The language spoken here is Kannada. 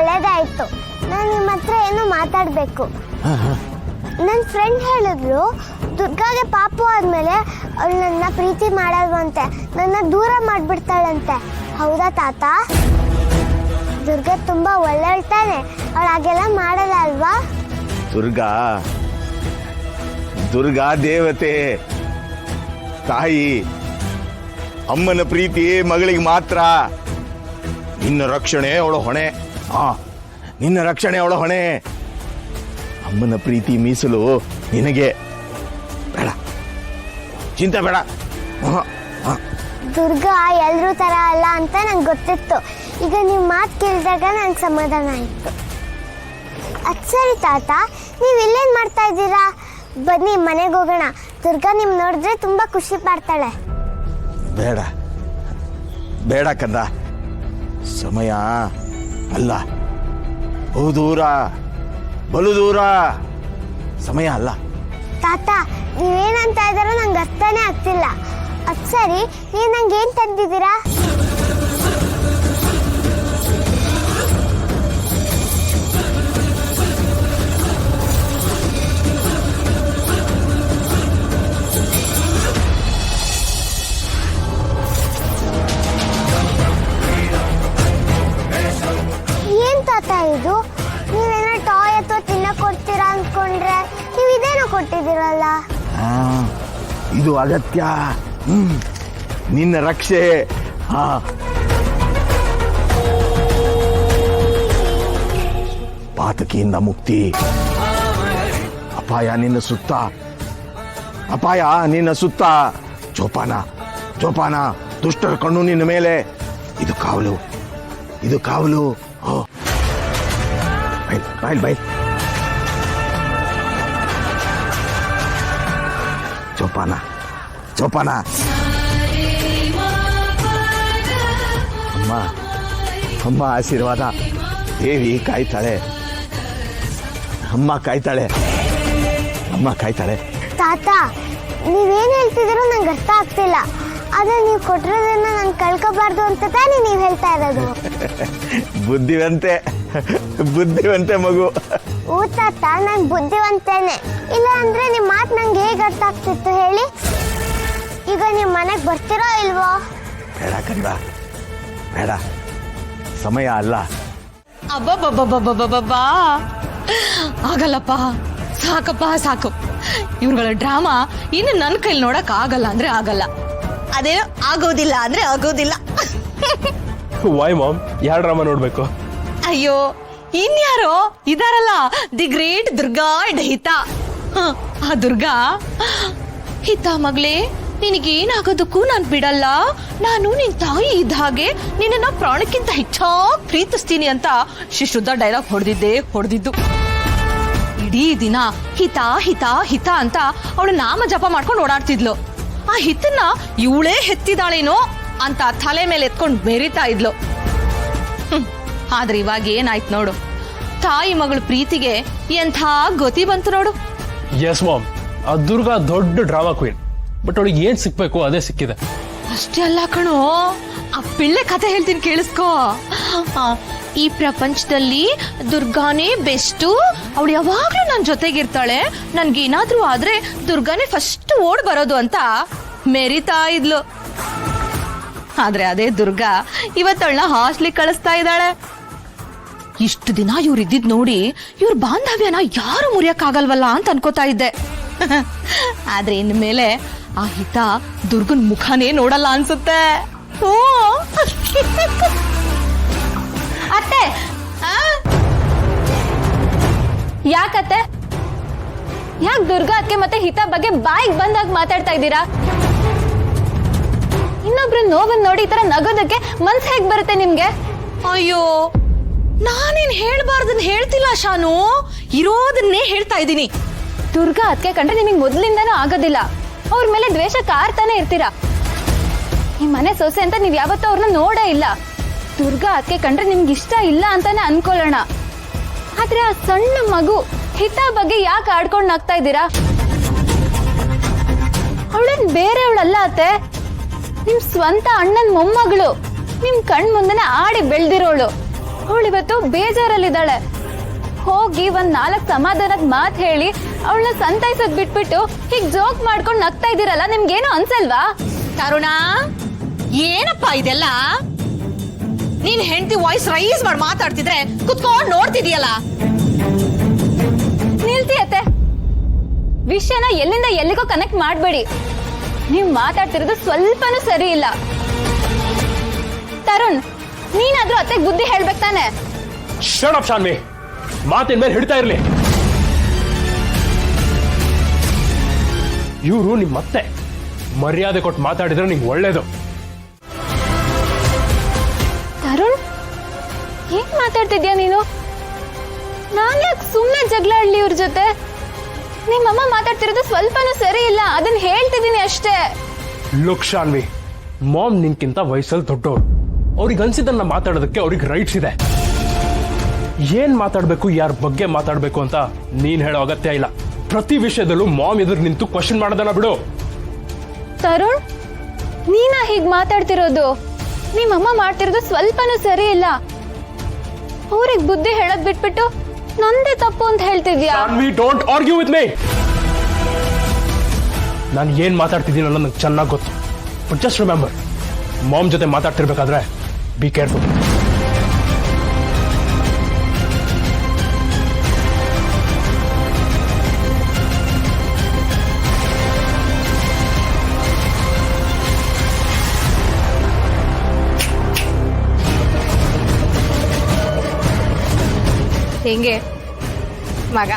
ಒಳ್ಳೇದಾಯ್ತು. ನಾನು ನಿಮ್ಮ ಹತ್ರ ಏನೋ ಮಾತಾಡ್ಬೇಕು. ನನ್ನ ಫ್ರೆಂಡ್ ಹೇಳಿದ್ರು ದುರ್ಗಾಗೆ ಪಾಪು ಆದ್ಮೇಲೆ ಅವಳು ನನ್ನ ಪ್ರೀತಿ ಮಾಡಲ್ವಂತೆ, ನನ್ನ ದೂರ ಮಾಡ್ಬಿಡ್ತಾಳಂತೆ. ಹೌದಾ ತಾತ? ದುರ್ಗಾ ತುಂಬಾ ಒಳ್ಳೆಯವಳು ತಾನೆ, ಅವಳು ಹಾಗೆಲ್ಲ ಮಾಡಲ್ಲ ಅಲ್ವಾ? ದುರ್ಗಾ ದೇವತೆ ತಾಯಿ. ಅಮ್ಮನ ಪ್ರೀತಿ ಮಗಳಿಗೆ ಮಾತ್ರ. ನಿನ್ನ ರಕ್ಷಣೆ ಅವಳ ಹೊಣೆ. ನಿನ್ನ ರಕ್ಷಣೆ ಅವಳ ಹೊಣೆ. ಅಮ್ಮನ ಪ್ರೀತಿ ಮೀಸಲು ನಿನಗೆ. ಬೇಡ, ಚಿಂತೆ ಬೇಡ. ದುರ್ಗಾ ಎಲ್ರೂ ತರ ಅಲ್ಲ ಅಂತ ನಂಗೆ ಗೊತ್ತಿತ್ತು. ಈಗ ನೀವು ಮಾತು ಕೇಳಿದಾಗ ನಂಗೆ ಸಮಾಧಾನ ಆಯಿತು. ಅದು ಸರಿ ತಾತ, ನೀವು ಇಲ್ಲೇನು ಮಾಡ್ತಾ ಇದ್ದೀರಾ? ಬನ್ನಿ ಮನೆಗೆ ಹೋಗೋಣ. ದುರ್ಗಾ ನಿಮ್ ನೋಡಿದ್ರೆ ತುಂಬಾ ಖುಷಿ ಪಡ್ತಾಳೆ. ಬೇಡ ಬೇಡ ಕಂದ, ಸಮಯ ಅಲ್ಲ. ಬಹುದೂರ, ಬಲು ದೂರ. ಸಮಯ ಅಲ್ಲ. ತಾತ, ನೀವೇನಂತ ಇದ್ದಾರೋ ನಂಗೆ ಅರ್ಥನೇ ಆಗ್ತಿಲ್ಲ. ಅದು ಸರಿ, ನೀವು ನಂಗೆ ಏನು ತಂದಿದ್ದೀರಾ? ಏನ್ ತಾತ ಇದು? ನೀವೇನೋ ಟಾಯ್ ಅಥವಾ ತಿನ್ನಕ್ ಕೊಡ್ತೀರಾ ಅನ್ಕೊಂಡ್ರೆ ನೀವು ಇದೇನೋ ಕೊಟ್ಟಿದ್ದೀರಲ್ಲ. ಇದು ಅಗತ್ಯ. ನಿನ್ನ ರಕ್ಷೆ. ಪಾತಕಿಯಿಂದ ಮುಕ್ತಿ. ಅಪಾಯ ನಿನ್ನ ಸುತ್ತ. ಅಪಾಯ ನಿನ್ನ ಸುತ್ತ. ಜೋಪಾನ ಜೋಪಾನ. ದುಷ್ಟರ ಕಣ್ಣು ನಿನ್ನ ಮೇಲೆ. ಇದು ಕಾವಲು, ಇದು ಕಾವಲು. ಬೈಲ್ ಬೈಲ್. ಜೋಪಾನ ಜೋಪಾನ. ಅಮ್ಮ ಅಮ್ಮ ಆಶೀರ್ವಾದ. ದೇವಿ ಕಾಯ್ತಾಳೆ. ಅಮ್ಮ ಕಾಯ್ತಾಳೆ. ಅಮ್ಮ ಕಾಯ್ತಾಳೆ. ತಾತ, ನೀವೇನು ಹೇಳ್ತಿದ್ದೀರೋ ನಂಗೆ ಅರ್ಥ ಆಗ್ತಿಲ್ಲ. ಆದ್ರೆ ನೀವು ಕೊಟ್ಟಿರೋದನ್ನ ನಾನು ಕಳ್ಕೋಬಾರ್ದು ಅಂತ ತಾನೇ ನೀವು ಹೇಳ್ತಾ ಇರೋದು. ಬುದ್ಧಿವಂತೆ ಬುದ್ಧಿವಂತೆ ಮಗು. ಊ ತಾತ, ನಾನು ಬುದ್ಧಿವಂತೇನೆ. ಇಲ್ಲ ಅಂದ್ರೆ ನಿಮ್ಮ ಮಾತು ನಂಗೆ ಹೇಗೆ ಅರ್ಥ ಆಗ್ತಿತ್ತು ಹೇಳಿ? ಈಗ ನೀವು ಮನೆಗೆ ಬರ್ತೀರೋ ಇಲ್ವೋ? ಬೇಡ ಕಂದ, ಬೇಡ. ಸಮಯ ಅಲ್ಲ. ಅಬ್ಬಬ್ಬಬ್ಬಬ್ಬಬ್ಬಬ್ಬಾ, ಆಗಲ್ಲಪ್ಪ, ಸಾಕಪ್ಪ ಸಾಕು. ಇವ್ರುಗಳ ಡ್ರಾಮಾ ಇನ್ನು ನನ್ನ ಕೈಲಿ ನೋಡಕ್ ಆಗಲ್ಲ ಅಂದ್ರೆ ಆಗಲ್ಲ. ಅದೇನೋ ಆಗೋದಿಲ್ಲ ಅಂದ್ರೆ ಆಗೋದಿಲ್ಲ. ವೈ ಮಾಮ್, ಯಾರ ಡ್ರಾಮಾ ನೋಡ್ಬೇಕು? ಅಯ್ಯೋ, ಇನ್ಯಾರೋ ಇದಾರಲ್ಲ, ದಿ ಗ್ರೇಟ್ ದುರ್ಗಾ ಅಂಡ್ ಹಿತಾ. ಆ ದುರ್ಗಾ, ಹಿತಾ ಮಗಳೇ, ನಿನಗೇನಾಗೋದಕ್ಕೂ ನಾನು ಬಿಡಲ್ಲ. ನಾನು ನಿನ್ ತಾಯಿ ಇದ್ದ ಹಾಗೆ ನಿನ್ನ ಪ್ರಾಣಕ್ಕಿಂತ ಹೆಚ್ಚಾಗಿ ಪ್ರೀತಿಸ್ತೀನಿ ಅಂತ ಶುದ್ಧ ಡೈಲಾಗ್ ಹೊಡೆದಿದ್ದು. ಇಡೀ ದಿನ ಹಿತಾ ಹಿತಾ ಹಿತಾ ಅಂತ ಅವಳು ನಾಮ ಜಪ ಮಾಡ್ಕೊಂಡು ಓಡಾಡ್ತಿದ್ಲು. ಆ ಹಿತನ್ನ ಇವಳೇ ಹೆತ್ತಿದಾಳೇನೋ ಅಂತ ತಲೆ ಮೇಲೆ ಎತ್ಕೊಂಡು ಮೆರಿತಾ ಇದ್ಲು. ಆದ್ರೆ ಇವಾಗ ಏನಾಯ್ತು ನೋಡು, ತಾಯಿ ಮಗಳ ಪ್ರೀತಿಗೆ ಎಂಥ ಗತಿ ಬಂತು ನೋಡು. ಎಸ್ ಮಾಮ್, ಆ ದುರ್ಗಾ ದೊಡ್ಡ ಡ್ರಾಮಾ ಕ್ವೀನ್. ಬಟ್ ಅವಳಿಗೆ ಏನ್ ಸಿಕ್ಬೇಕು ಅದೇ ಸಿಕ್ಕಿದೆ. ಅಷ್ಟೇ ಅಲ್ಲ ಕಣೋ, ಆ ಪಿಳ್ಳೆ ಕತೆ ಹೇಳ್ತೀನಿ ಕೇಳಿಸ್ಕೋ. ಈ ಪ್ರಪಂಚದಲ್ಲಿ ದುರ್ಗಾನೇ ಬೆಸ್ಟು, ಅವಳು ಯಾವಾಗ್ಲೂ ನನ್ನ ಜೊತೆಗಿರ್ತಾಳೆ, ನನ್ಗೇನಾದ್ರೂ ಆದ್ರೆ ದುರ್ಗಾನೇ ಫಸ್ಟ್ ಓಡ್ ಬರೋದು ಅಂತ ಮೆರಿತಾ ಇದ್ಲು. ಆದ್ರೆ ಅದೇ ದುರ್ಗಾ ಇವತ್ತವಳನ್ನ ಹಾಸ್ಟ್ಲಿಗೆ ಕಳಿಸ್ತಾ ಇದ್ದಾಳೆ. ಇಷ್ಟು ದಿನ ಇವ್ರು ಇದ್ದಿದ್ ನೋಡಿ ಇವ್ರ ಬಾಂಧವ್ಯನ ಯಾರು ಮುರಿಯಕ್ಕಾಗಲ್ವಲ್ಲ ಅಂತ ಅನ್ಕೋತಾ ಇದ್ದೆ. ಆದ್ರೆ ಇನ್ಮೇಲೆ ಆ ಹಿತ ದುರ್ಗನ್ ಮುಖನೇ ನೋಡಲ್ಲ ಅನ್ಸುತ್ತೆ. ಓ ಅತ್ತೆ, ಯಾಕತ್ತೆ? ಯಾಕೆ ದುರ್ಗಾ ಅತ್ತೆ ಮತ್ತೆ ಹಿತ ಬಗ್ಗೆ ಬಾಯಿಗೆ ಬಂದಾಗ ಮಾತಾಡ್ತಾ ಇದ್ದೀರಾ? ಇನ್ನೊಬ್ರು ನೋವನ್ ನೋಡಿ ಈ ತರ ನಗೋದಕ್ಕೆ ಮನ್ಸ್ ಹೇಗ್ ಬರುತ್ತೆ ನಿಮ್ಗೆ? ಅಯ್ಯೋ, ನಾನೇನ್ ಹೇಳ್ಬಾರ್ದನ್ ಹೇಳ್ತಿಲ್ಲ ಶಾನು, ಇರೋದನ್ನೇ ಹೇಳ್ತಾ ಇದ್ದೀನಿ. ದುರ್ಗಾ ಅತ್ತೆ ಕಂಡ್ರೆ ನಿಮಗೆ ಮೊದ್ಲಿಂದಾನು ಆಗೋದಿಲ್ಲ. ಅವ್ರ ಮೇಲೆ ದ್ವೇಷ ಕಾರ್ತಾನೆ ಇರ್ತೀರಾ. ಈ ಮನೆ ಸೊಸೆ ಅಂತ ನೀವ್ ಯಾವತ್ತೂ ಅವ್ರನ್ನ ನೋಡೇ ಇಲ್ಲ. ದುರ್ಗಾ ಅತ್ತೆ ಕಂಡ್ರೆ ನಿಮ್ಗೆ ಇಷ್ಟ ಇಲ್ಲ ಅಂತಾನೆ ಅನ್ಕೊಳ್ಳೋಣ. ಆದ್ರೆ ಆ ಸಣ್ಣ ಮಗು ಹಿತ ಬಗ್ಗೆ ಯಾಕೆ ಆಡ್ಕೊಂಡು ನಗ್ತಾ ಇದ್ದೀರಾ? ಅವಳೇನ್ ಬೇರೆಯವಳಲ್ಲ ಅತ್ತೆ, ನಿಮ್ ಸ್ವಂತ ಅಣ್ಣನ್ ಮೊಮ್ಮಗಳು. ನಿಮ್ ಕಣ್ ಮುಂದೆನೆ ಆಡಿ ಬೆಳ್ದಿರೋಳು. ಅವಳಿವತ್ತು ಬೇಜಾರಲ್ಲಿದ್ದಾಳೆ. ಹೋಗಿ ಒಂದ್ 4 ಸಮಾಧಾನದ ಮಾತ್ ಹೇಳಿ ಅವಳನ್ನ ಸಂತೈಸೋದ್ ಬಿಟ್ಬಿಟ್ಟು ಹೀಗ್ ಜೋಕ್ ಮಾಡ್ಕೊಂಡು ನಗ್ತಾ ಇದೀರಲ್ಲ, ನಿಮ್ಗೇನು ಅನ್ಸಲ್ವಾ? ತರುಣ, ಏನಪ್ಪ ಇದೆಲ್ಲ? ನೀನ್ ಹೆಂಡತಿ ವಾಯ್ಸ್ ರೈಸ್ ಮಾಡಿ ಮಾತಾಡ್ತಿದ್ರೆ ಕುತ್ಕೊಂಡ್ ನೋಡ್ತಿದ್ಯಲ್ಲ. ನಿಲ್ತಿಯತ್ತೆ, ವಿಷಯನ ಎಲ್ಲಿಂದ ಎಲ್ಲಿಗೋ ಕನೆಕ್ಟ್ ಮಾಡ್ಬೇಡಿ. ನೀವ್ ಮಾತಾಡ್ತಿರೋದು ಸ್ವಲ್ಪನೂ ಸರಿ ಇಲ್ಲ. ತರುಣ್, ನೀನಾದ್ರೂ ಅತ್ತೆಗ್ ಬುದ್ಧಿ ಹೇಳ್ಬೇಕು ತಾನೆ. ಶಟ್ ಅಪ್ ಶಾನ್ವಿ, ಮಾತಿನ ಮೇಲೆ ಹಿಡ್ತಾ ಇರ್ಲಿ. ಇವರು ನಿಮ್ಮ ಮತ್ತೆ ಮರ್ಯಾದೆ ಕೊಟ್ಟು ಮಾತಾಡಿದ್ರೆ ನಿಂಗೆ ಒಳ್ಳೇದು. ತರುಣ್, ಏನ್ ಮಾತಾಡ್ತಿದ್ಯಾ ನೀನು? ನಾನ್ ಯಾಕೆ ಸುಮ್ನೆ ಜಗಳ ಆಡ್ಲಿ ಇವ್ರ ಜೊತೆ? ನಿಮ್ಮಮ್ಮ ಮಾತಾಡ್ತಿರೋದು ಸ್ವಲ್ಪನೂ ಸರಿ ಇಲ್ಲ, ಅದನ್ನ ಹೇಳ್ತಿದ್ದೀನಿ ಅಷ್ಟೇ. ಲುಕ್ ಶಾನ್ವಿ, ಮಾಮ್ ನಿನ್ಕಿಂತ ವಯಸ್ಸಲ್ಲಿ ದೊಡ್ಡವ್ರು. ಅವ್ರಿಗೆ ಅನ್ಸಿದ್ದನ್ನ ಮಾತಾಡೋದಕ್ಕೆ ಅವ್ರಿಗೆ ರೈಟ್ಸ್ ಇದೆ. ಏನ್ ಮಾತಾಡ್ಬೇಕು, ಯಾರ ಬಗ್ಗೆ ಮಾತಾಡ್ಬೇಕು ಅಂತ ನೀನ್ ಹೇಳೋ ಅಗತ್ಯ ಇಲ್ಲ. ಪ್ರತಿ ವಿಷಯದಲ್ಲೂ ಮಾಮ್ ಎದುರು ನಿಂತು ಕ್ವಶನ್ ಮಾಡೋದನ್ನ ಬಿಡು. ತರುಣ್, ನೀನಾ ಹೀಗ್ ಮಾತಾಡ್ತಿರೋದು? ನಿಮ್ಮಮ್ಮ ಮಾಡ್ತಿರೋದು ಸ್ವಲ್ಪನೂ ಸರಿ ಇಲ್ಲ. ಅವ್ರಿಗೆ ಬುದ್ಧಿ ಹೇಳೋದ್ ಬಿಟ್ಬಿಟ್ಟು ನಂದೇ ತಪ್ಪು ಅಂತ ಹೇಳ್ತಿದ್ಯಾ? Shanvi, don't argue with me. ನಾನು ಏನ್ ಮಾತಾಡ್ತಿದ್ದೀನಿ ಅನ್ನೋದು ನಂಗೆ ಚೆನ್ನಾಗಿ ಗೊತ್ತು. ಬಟ್ ಜಸ್ಟ್ ರಿಮೆಂಬರ್, ಮಾಮ್ ಜೊತೆ ಮಾತಾಡ್ತಿರ್ಬೇಕಾದ್ರೆ ಬಿ ಕೇರ್ಫುಲ್. ಹೆಂಗೆ ಮಗ?